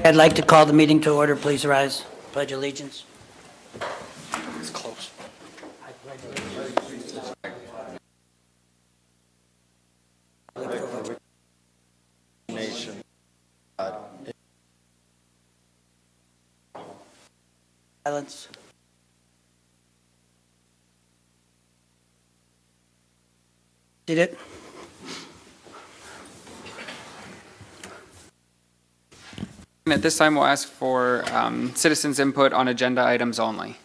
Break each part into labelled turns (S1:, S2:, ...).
S1: I'd like to call the meeting to order. Please rise. Pledge allegiance.
S2: It's close. Nation.
S1: Silence. Seated.
S3: At this time, we'll ask for citizens' input on agenda items only.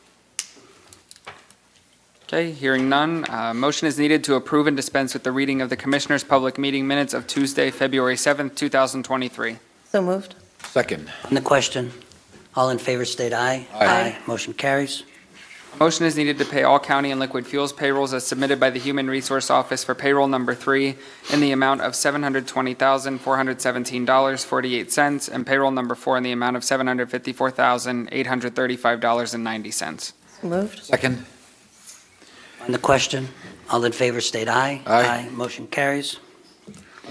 S3: Okay, hearing none, motion is needed to approve and dispense with the reading of the Commissioners' Public Meeting Minutes of Tuesday, February 7th, 2023.
S4: So moved.
S2: Second.
S1: On the question, all in favor state aye.
S4: Aye.
S1: Motion carries.
S3: Motion is needed to pay all county and liquid fuels payrolls as submitted by the Human Resource Office for payroll number 3 in the amount of $720,417.48 and payroll number 4 in the amount of $754,835.90.
S4: So moved.
S2: Second.
S1: On the question, all in favor state aye.
S2: Aye.
S1: Motion carries.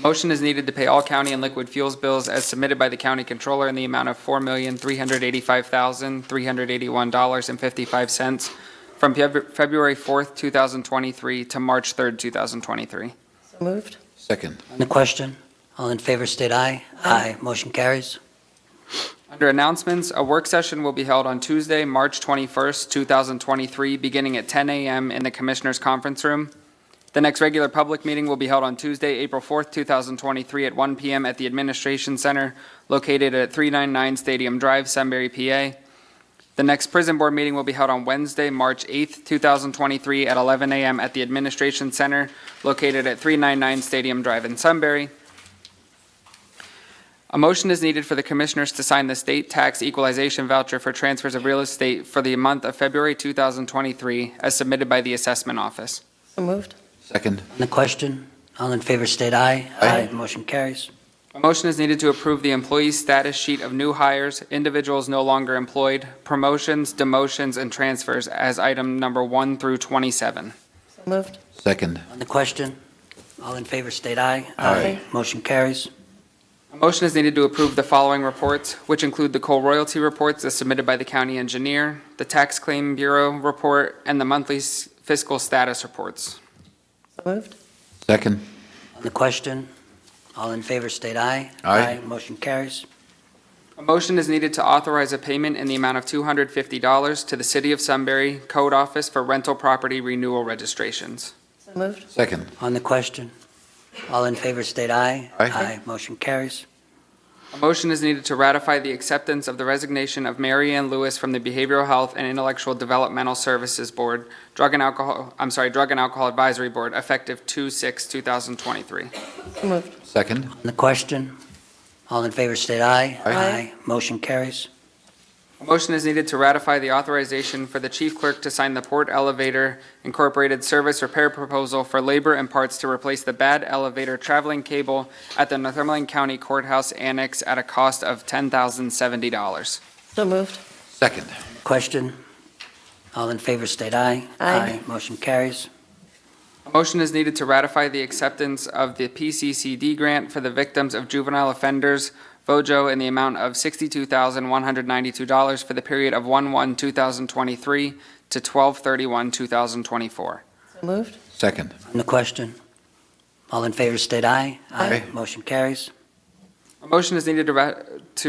S3: Motion is needed to pay all county and liquid fuels bills as submitted by the county controller in the amount of $4,385,381.55 from February 4th, 2023 to March 3rd, 2023.
S4: So moved.
S2: Second.
S1: On the question, all in favor state aye.
S4: Aye.
S1: Motion carries.
S3: Under announcements, a work session will be held on Tuesday, March 21st, 2023, beginning at 10 a.m. in the Commissioners' Conference Room. The next regular public meeting will be held on Tuesday, April 4th, 2023 at 1 p.m. at the Administration Center located at 399 Stadium Drive, Sunbury, PA. The next Prison Board meeting will be held on Wednesday, March 8th, 2023 at 11 a.m. at the Administration Center located at 399 Stadium Drive in Sunbury. A motion is needed for the Commissioners to sign the state tax equalization voucher for transfers of real estate for the month of February 2023 as submitted by the Assessment Office.
S4: So moved.
S2: Second.
S1: On the question, all in favor state aye.
S2: Aye.
S1: Motion carries.
S3: A motion is needed to approve the employee status sheet of new hires, individuals no longer employed, promotions, demotions, and transfers as item number 1 through 27.
S4: So moved.
S2: Second.
S1: On the question, all in favor state aye.
S2: Aye.
S1: Motion carries.
S3: A motion is needed to approve the following reports, which include the coal royalty reports as submitted by the county engineer, the Tax Claim Bureau report, and the monthly fiscal status reports.
S4: So moved.
S2: Second.
S1: On the question, all in favor state aye.
S2: Aye.
S1: Motion carries.
S3: A motion is needed to authorize a payment in the amount of $250 to the City of Sunbury Code Office for rental property renewal registrations.
S4: So moved.
S2: Second.
S1: On the question, all in favor state aye.
S2: Aye.
S1: Motion carries.
S3: A motion is needed to ratify the acceptance of the resignation of Mary Ann Lewis from the Behavioral Health and Intellectual Developmental Services Board, Drug and Alcohol Advisory Board, effective 2/6/2023.
S4: So moved.
S2: Second.
S1: On the question, all in favor state aye.
S4: Aye.
S1: Motion carries.
S3: A motion is needed to ratify the authorization for the chief clerk to sign the Port Elevator Incorporated Service Repair Proposal for labor and parts to replace the bad elevator traveling cable at the Northumberland County Courthouse Annex at a cost of $10,070.
S4: So moved.
S2: Second.
S1: Question, all in favor state aye.
S4: Aye.
S1: Motion carries.
S3: A motion is needed to ratify the acceptance of the PCCD grant for the victims of juvenile offenders VOJO in the amount of $62,192 for the period of 1/1/2023 to 12/31/2024.
S4: So moved.
S2: Second.
S1: On the question, all in favor state aye.
S2: Aye.
S1: Motion carries.
S3: A motion is needed to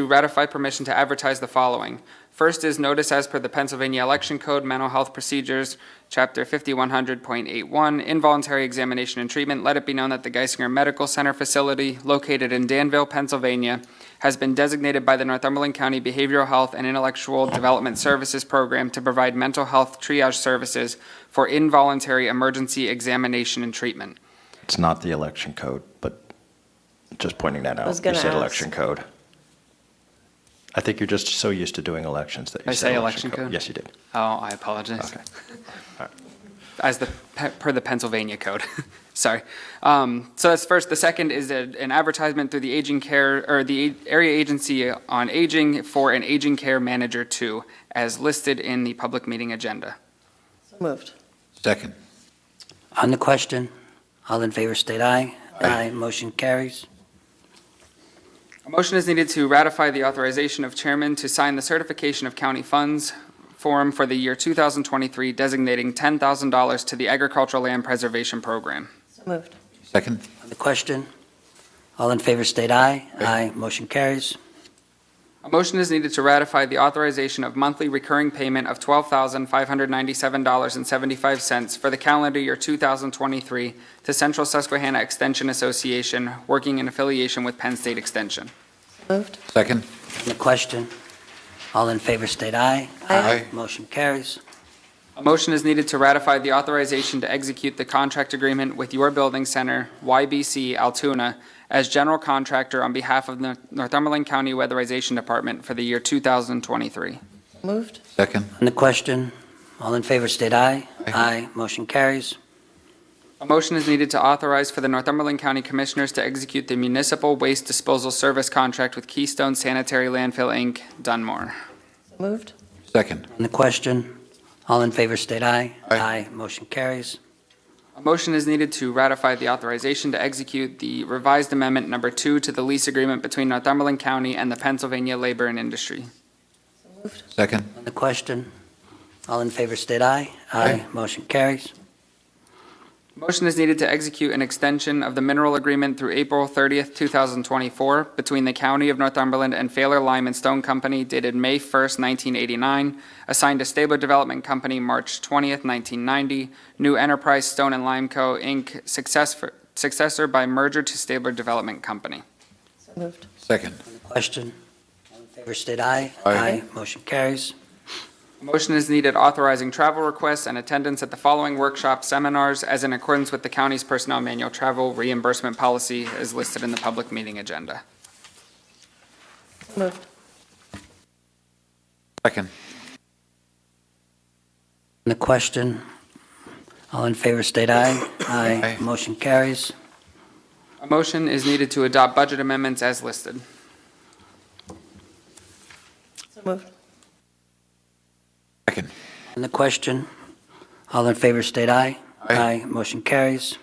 S3: ratify permission to advertise the following. First is notice as per the Pennsylvania Election Code, Mental Health Procedures, Chapter 5100.81, Involuntary Examination and Treatment. Let it be known that the Geisinger Medical Center facility located in Danville, Pennsylvania, has been designated by the Northumberland County Behavioral Health and Intellectual Development Services Program to provide mental health triage services for involuntary emergency examination and treatment.
S5: It's not the election code, but just pointing that out.
S4: was gonna
S5: You said
S4: ask.
S5: election code. I think you're just so used to doing elections that you
S3: I
S5: said
S3: say election code?
S5: Yes, you did.
S3: Oh, I apologize.
S5: Okay. All right.
S3: As per the Pennsylvania code. Sorry. So that's first. The second is an advertisement through the Aging Care, or the Area Agency on Aging for an Aging Care Manager 2, as listed in the public meeting agenda.
S4: So moved.
S2: Second.
S1: On the question, all in favor state aye.
S2: Aye.
S1: Motion carries.
S3: A motion is needed to ratify the authorization of chairman to sign the certification of county funds form for the year 2023 designating $10,000 to the Agricultural Land Preservation Program.
S4: So moved.
S2: Second.
S1: On the question, all in favor state aye. Aye. Motion carries.
S3: A motion is needed to ratify the authorization of monthly recurring payment of $12,597.75 for the calendar year 2023 to Central Susquehanna Extension Association, working in affiliation with Penn State Extension.
S4: So moved.
S2: Second.
S1: On the question, all in favor state aye.
S2: Aye.
S1: Motion carries.
S3: A motion is needed to ratify the authorization to execute the contract agreement with Your Building Center, YBC Altoona, as general contractor on behalf of the Northumberland County Weatherization Department for the year 2023.
S4: So moved.
S2: Second.
S1: On the question, all in favor state aye.
S2: Aye.
S1: Motion carries.
S3: A motion is needed to authorize for the Northumberland County Commissioners to execute the municipal waste disposal service contract with Keystone Sanitary Landfill, Inc., Dunmore.
S4: So moved.
S2: Second.
S1: On the question, all in favor state aye.
S2: Aye.
S1: Motion carries.
S3: A motion is needed to ratify the authorization to execute the revised amendment number 2 to the lease agreement between Northumberland County and the Pennsylvania Labor and Industry.
S4: So moved.
S2: Second.
S1: On the question, all in favor state aye.
S2: Aye.
S1: Motion carries.
S3: Motion is needed to execute an extension of the mineral agreement through April 30th, 2024 between the County of Northumberland and Failer Lime and Stone Company dated May 1st, 1989, assigned to Stabler Development Company March 20th, 1990, New Enterprise Stone and Lime Co., Inc., successor by merger to Stabler Development Company.
S4: So moved.
S2: Second.
S1: On the question, all in favor state aye.
S2: Aye.
S1: Motion carries.
S3: A motion is needed authorizing travel requests and attendance at the following workshop seminars as in accordance with the county's personnel manual travel reimbursement policy as listed in the public meeting agenda.
S4: So moved.
S2: Second.
S1: On the question, all in favor state aye.
S2: Aye.
S1: Motion carries.
S3: A motion is needed to adopt budget amendments as listed.
S4: So moved.
S2: Second.
S1: On the question, all in favor state aye.
S2: Aye.
S1: Motion carries.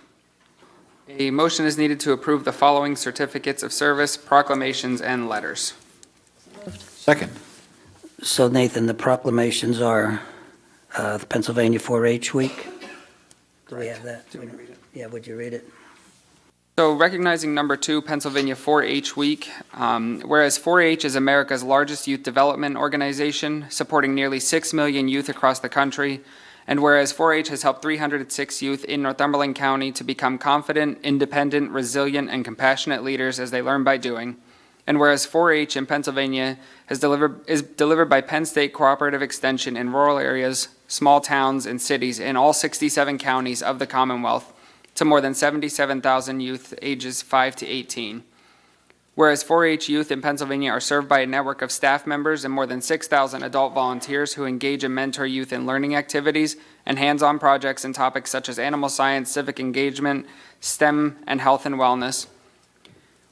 S3: A motion is needed to approve the following certificates of service, proclamations, and letters.
S2: Second.
S1: So Nathan, the proclamations are the Pennsylvania 4-H Week. Do we have that? Yeah, would you read it?
S3: So recognizing number 2, Pennsylvania 4-H Week, whereas 4-H is America's largest youth development organization, supporting nearly 6 million youth across the country, and whereas 4-H has helped 306 youth in Northumberland County to become confident, independent, resilient, and compassionate leaders as they learn by doing, and whereas 4-H in Pennsylvania is delivered by Penn State Cooperative Extension in rural areas, small towns, and cities in all 67 counties of the Commonwealth, to more than 77,000 youth ages 5 to 18. Whereas 4-H youth in Pennsylvania are served by a network of staff members and more than 6,000 adult volunteers who engage and mentor youth in learning activities and hands-on projects in topics such as animal science, civic engagement, STEM, and health and wellness.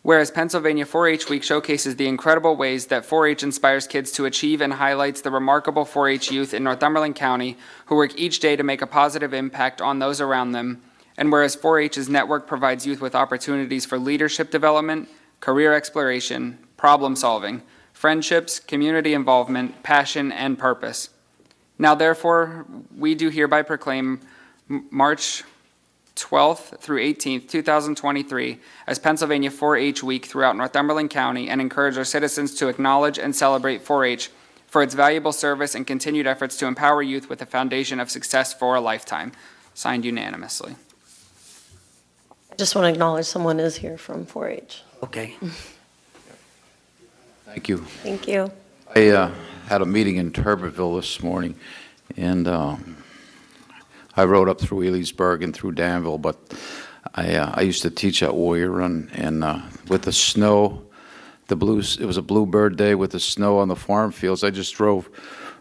S3: Whereas Pennsylvania 4-H Week showcases the incredible ways that 4-H inspires kids to achieve and highlights the remarkable 4-H youth in Northumberland County who work each day to make a positive impact on those around them. And whereas 4-H's network provides youth with opportunities for leadership development, career exploration, problem solving, friendships, community involvement, passion, and purpose. Now therefore, we do hereby proclaim March 12th through 18th, 2023 as Pennsylvania 4-H Week throughout Northumberland County and encourage our citizens to acknowledge and celebrate 4-H for its valuable service and continued efforts to empower youth with a foundation of success for a lifetime. Signed unanimously.
S4: I just want to acknowledge someone is here from 4-H.
S1: Okay.
S6: Thank you.
S4: Thank you.
S6: I had a meeting in Turbeville this morning, and I rode up through Elysburg and through Danville, but I used to teach at Warrior Run, and with the snow, it was a bluebird day with the snow on the farm fields. I just drove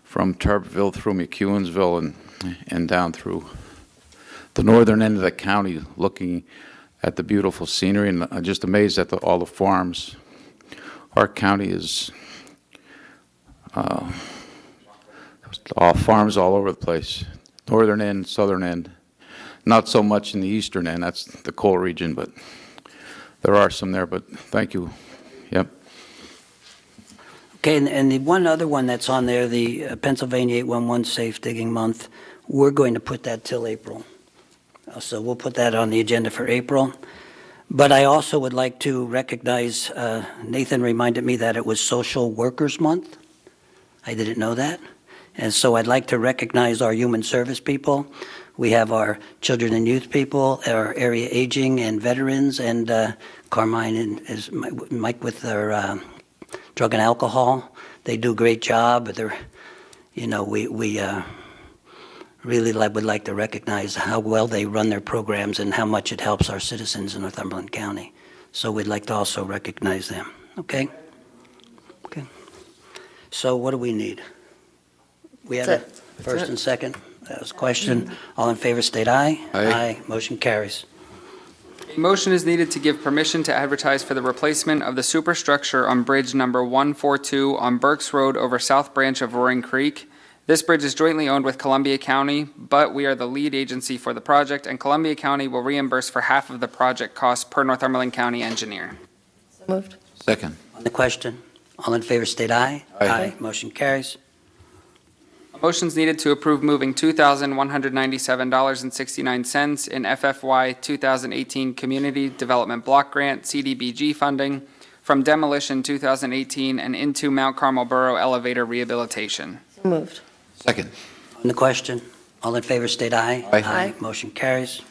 S6: from Turbeville through McEwensville and down through the northern end of the county looking at the beautiful scenery, and I'm just amazed at all the farms. Our county is all farms all over the place, northern end, southern end. Not so much in the eastern end, that's the coal region, but there are some there, but thank you. Yep.
S1: Okay, and the one other one that's on there, the Pennsylvania 811 Safe Digging Month, we're going to put that till April. So we'll put that on the agenda for April. But I also would like to recognize, Nathan reminded me that it was Social Workers Month. I didn't know that. And so I'd like to recognize our human service people. We have our children and youth people, our area aging and veterans, and Carmine and Mike with their drug and alcohol. They do a great job. They're, we really would like to recognize how well they run their programs and how much it helps our citizens in Northumberland County. So we'd like to also recognize them. Okay? Okay. So what do we need? We had a
S4: That's
S1: first and second. That was a question. All in favor state aye.
S6: Aye.
S1: Motion carries.
S3: A motion is needed to give permission to advertise for the replacement of the superstructure on bridge number 142 on Burks Road over South Branch of Roaring Creek. This bridge is jointly owned with Columbia County, but we are the lead agency for the project, and Columbia County will reimburse for half of the project costs per Northumberland County engineer.
S4: So moved.
S6: Second.
S1: On the question, all in favor state aye.
S6: Aye.
S1: Motion carries.
S3: A motion is needed to approve moving $2,197.69 in FFY 2018 Community Development Block Grant CDBG funding from demolition 2018 and into Mount Carmel Borough elevator rehabilitation.
S4: So moved.
S6: Second.
S1: On the question, all in favor state aye.
S6: Aye.
S1: Motion carries.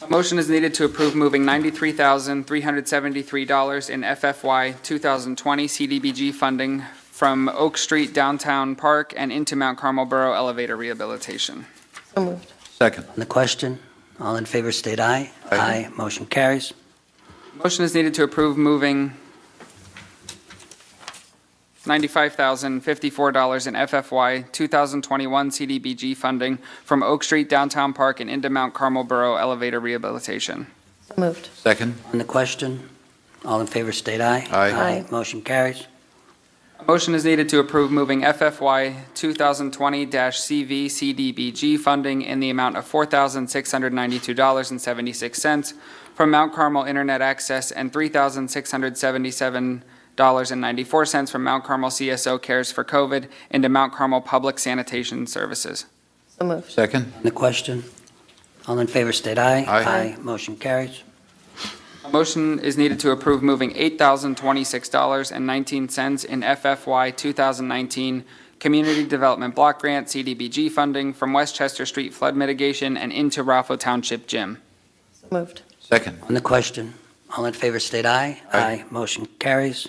S3: A motion is needed to approve moving $93,373 in FFY 2020 CDBG funding from Oak Street Downtown Park and into Mount Carmel Borough elevator rehabilitation.
S4: So moved.
S6: Second.
S1: On the question, all in favor state aye.
S6: Aye.
S1: Motion carries.
S3: Motion is needed to approve moving $95,054 in FFY 2021 CDBG funding from Oak Street Downtown Park and into Mount Carmel Borough elevator rehabilitation.
S4: So moved.
S6: Second.
S1: On the question, all in favor state aye.
S6: Aye.
S1: Motion carries.
S3: A motion is needed to approve moving FFY 2020-CV CDBG funding in the amount of $4,692.76 from Mount Carmel Internet Access and $3,677.94 from Mount Carmel CSO Cares for COVID into Mount Carmel Public Sanitation Services.
S4: So moved.
S6: Second.
S1: On the question, all in favor state aye.
S6: Aye.
S1: Motion carries.
S3: A motion is needed to approve moving $8,026.19 in FFY 2019 Community Development Block Grant CDBG funding from Westchester Street flood mitigation and into Ralpho Township Gym.
S4: So moved.
S6: Second.
S1: On the question, all in favor state aye.
S6: Aye.
S1: Motion carries.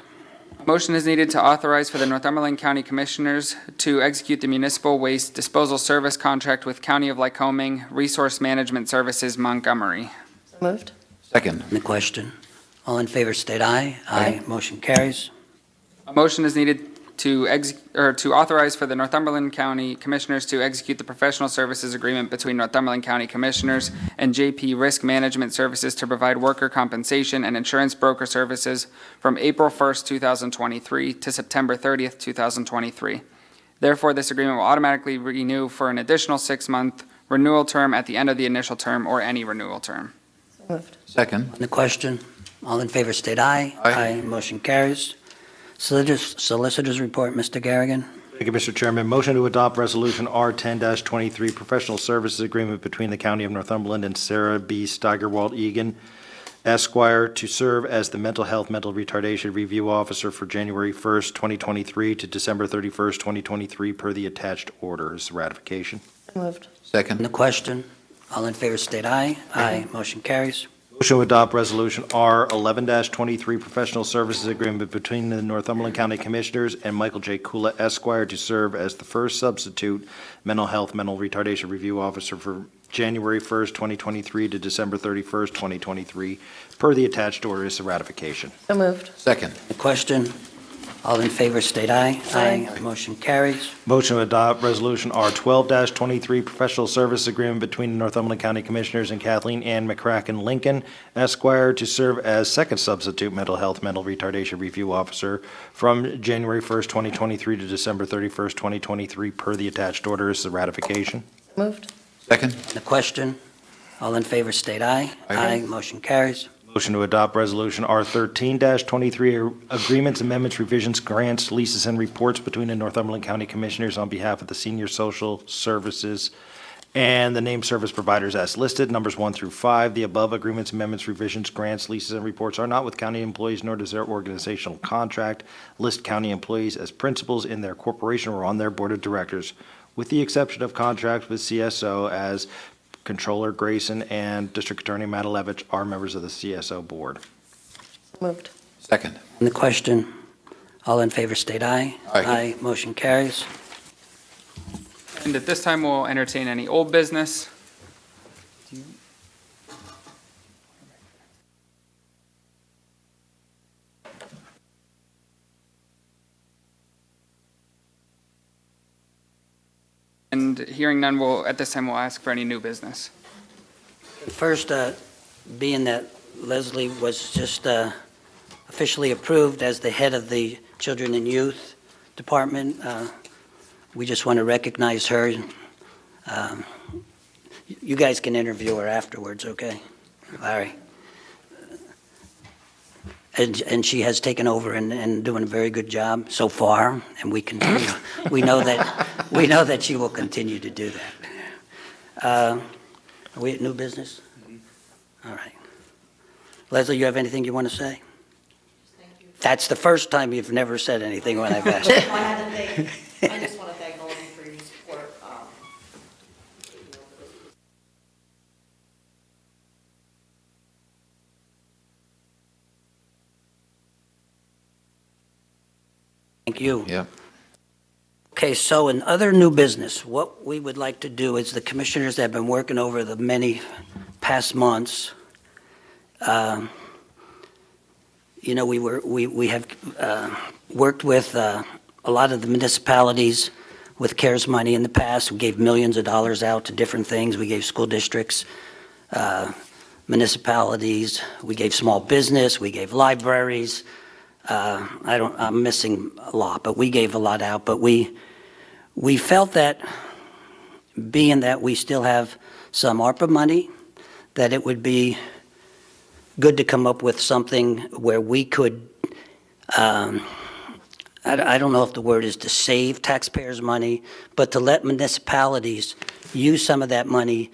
S3: A motion is needed to authorize for the Northumberland County Commissioners to execute the municipal waste disposal service contract with County of Lycoming Resource Management Services Montgomery.
S4: So moved.
S6: Second.
S1: On the question, all in favor state aye.
S6: Aye.
S1: Motion carries.
S3: A motion is needed to authorize for the Northumberland County Commissioners to execute the professional services agreement between Northumberland County Commissioners and JP Risk Management Services to provide worker compensation and insurance broker services from April 1st, 2023 to September 30th, 2023. Therefore, this agreement will automatically renew for an additional 6-month renewal term at the end of the initial term or any renewal term.
S4: So moved.
S6: Second.
S1: On the question, all in favor state aye.
S6: Aye.
S1: Motion carries. Solicitors report, Mr. Garrigan.
S5: Thank you, Mr. Chairman. Motion to adopt Resolution R10-23, Professional Services Agreement between the County of Northumberland and Sarah B. Steigerwald Egan, Esquire, to serve as the Mental Health Mental Retardation Review Officer for January 1st, 2023 to December 31st, 2023, per the attached orders. Ratification.
S4: So moved.
S1: On
S6: Second.
S1: the question, all in favor state aye. Motion carries.
S5: Motion to adopt Resolution R11-23, Professional Services Agreement between the Northumberland County Commissioners and Michael J. Kula Esquire to serve as the first substitute Mental Health Mental Retardation Review Officer for January 1st, 2023 to December 31st, 2023, per the attached order is the ratification.
S4: So moved.
S6: Second.
S1: The question, all in favor state aye.
S4: Aye.
S1: Motion carries.
S5: Motion to adopt Resolution R12-23, Professional Service Agreement between the Northumberland County Commissioners and Kathleen Ann McCracken Lincoln, Esquire, to serve as second substitute Mental Health Mental Retardation Review Officer from January 1st, 2023 to December 31st, 2023, per the attached order is the ratification.
S4: So moved.
S6: Second.
S1: The question, all in favor state aye.
S6: Aye.
S1: Motion carries.
S5: Motion to adopt Resolution R13-23, agreements, amendments, revisions, grants, leases, and reports between the Northumberland County Commissioners on behalf of the Senior Social Services and the named service providers as listed, numbers 1 through 5. The above agreements, amendments, revisions, grants, leases, and reports are not with county employees, nor does their organizational contract list county employees as principals in their corporation or on their board of directors, with the exception of contracts with CSO, as Controller Grayson and District Attorney Matalevich are members of the CSO board.
S4: Moved.
S2: Second.
S1: On the question, all in favor state aye.
S2: Aye.
S1: Motion carries.
S3: And at this time, we'll entertain any old business. And hearing none, at this time, we'll ask for any new business.
S1: First, being that Leslie was just officially approved as the head of the Children and Youth Department, we just want to recognize her. You guys can interview her afterwards, okay? Larry. And she has taken over and doing a very good job so far, and we know that she will continue to do that. Are we at new business? All right. Leslie, you have anything you want to say?
S7: Thank you.
S1: That's the first time you've never said anything when I've asked.
S7: I just want to thank all of you for your support.
S1: Thank you.
S2: Yep.
S1: Okay, so in other new business, what we would like to do is the commissioners have been working over the many past months. We have worked with a lot of the municipalities with CARES money in the past. We gave millions of dollars out to different things. We gave school districts, municipalities, we gave small business, we gave libraries. I'm missing a lot, but we gave a lot out. But we felt that being that we still have some ARPA money, that it would be good to come up with something where we could, I don't know if the word is to save taxpayers' money, but to let municipalities use some of that money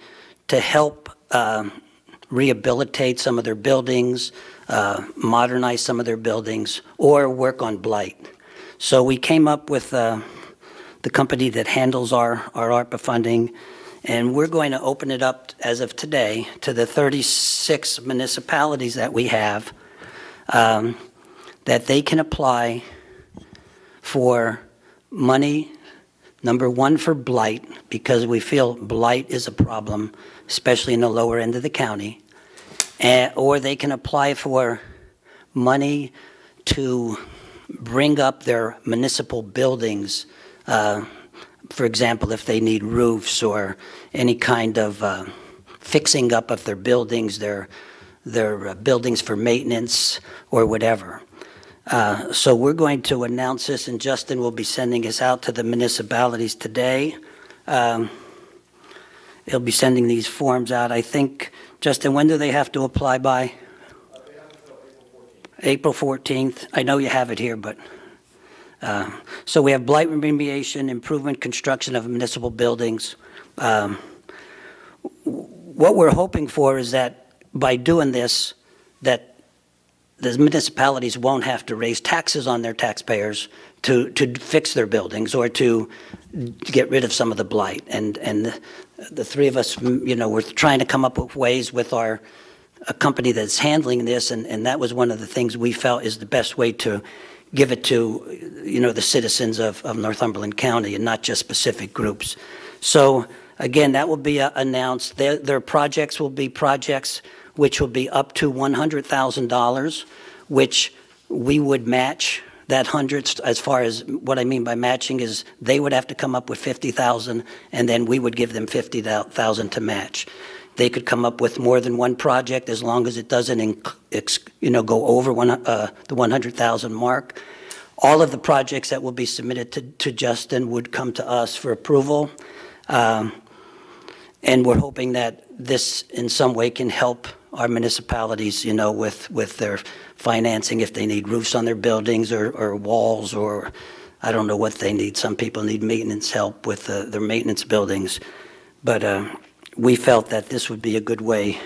S1: to help rehabilitate some of their buildings, modernize some of their buildings, or work on blight. So we came up with the company that handles our ARPA funding, and we're going to open it up as of today to the 36 municipalities that we have, that they can apply for money, number one, for blight, because we feel blight is a problem, especially in the lower end of the county. Or they can apply for money to bring up their municipal buildings. For example, if they need roofs or any kind of fixing up of their buildings, their buildings for maintenance or whatever. So we're going to announce this, and Justin will be sending us out to the municipalities today. He'll be sending these forms out. I think, Justin, when do they have to apply by? April 14th. I know you have it here, but so we have blight remediation, improvement, construction of municipal buildings. What we're hoping for is that by doing this, that the municipalities won't have to raise taxes on their taxpayers to fix their buildings or to get rid of some of the blight. And the three of us, we're trying to come up with ways with a company that's handling this, and that was one of the things we felt is the best way to give it to, the citizens of Northumberland County and not just specific groups. So again, that will be announced. Their projects will be projects which will be up to $100,000, which we would match that hundreds. As far as what I mean by matching is they would have to come up with $50,000, and then we would give them $50,000 to match. They could come up with more than one project as long as it doesn't, go over the 100,000 mark. All of the projects that will be submitted to Justin would come to us for approval, and we're hoping that this in some way can help our municipalities, with their financing, if they need roofs on their buildings or walls, or I don't know what they need. Some people need maintenance help with their maintenance buildings. But we felt that this would be a good way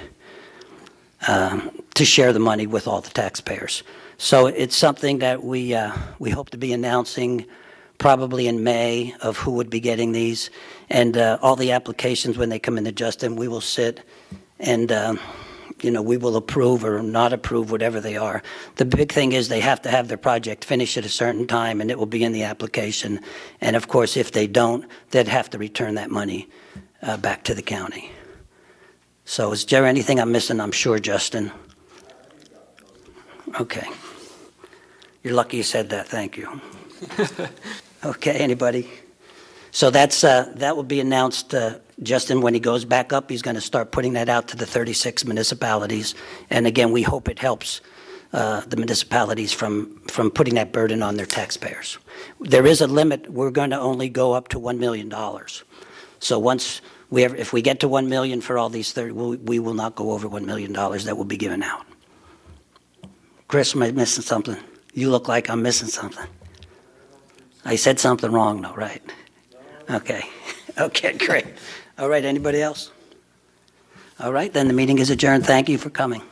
S1: to share the money with all the taxpayers. So it's something that we hope to be announcing probably in May of who would be getting these. And all the applications, when they come into Justin, we will sit and, we will approve or not approve, whatever they are. The big thing is they have to have their project finished at a certain time, and it will be in the application. And of course, if they don't, they'd have to return that money back to the county. So is there anything I'm missing? I'm sure, Justin. Okay. You're lucky you said that. Thank you. Okay, anybody? So that will be announced, Justin, when he goes back up. He's going to start putting that out to the 36 municipalities. And again, we hope it helps the municipalities from putting that burden on their taxpayers. There is a limit. We're going to only go up to $1 million. So if we get to $1 million for all these 30, we will not go over $1 million that will be given out. Chris, am I missing something? You look like I'm missing something. I said something wrong, though, right? Okay. Okay, great. All right, anybody else? All right, then the meeting is adjourned. Thank you for coming.